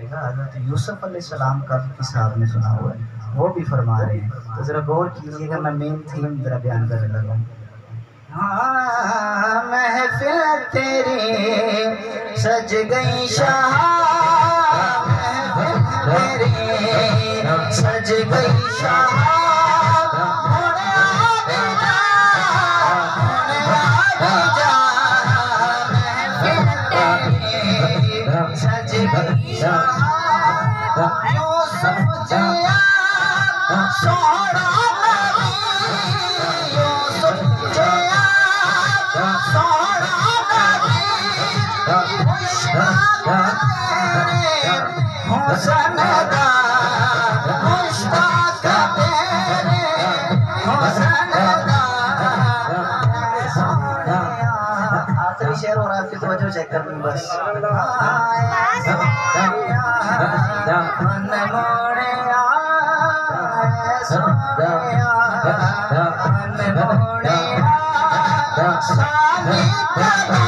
आएगा। हज़रत यूसुफ अलैहिस्सलाम का किस्सा आपने सुना हुआ है, वो भी फरमा रहे हैं। तो ज़रा गौर कीजिएगा, मैं मेन थीम ज़रा बयान करने लगा हूँ। हाँ महफिल तेरी सज गई शाह, महफिल तेरी सज गई शाह, सज गई शाह, यूसुफ जिया सोहरा नबी, यूसुफ जिया सोहरा नबी, मुश्ताक तेरे हुस्न दा, मुश्ताक तेरे हुस्न दा। आखिरी शेर हो रहा है, फिर तवज्जो चेक करनी बस। मन मोड़े सोनिया, मन मोड़े सानी कदा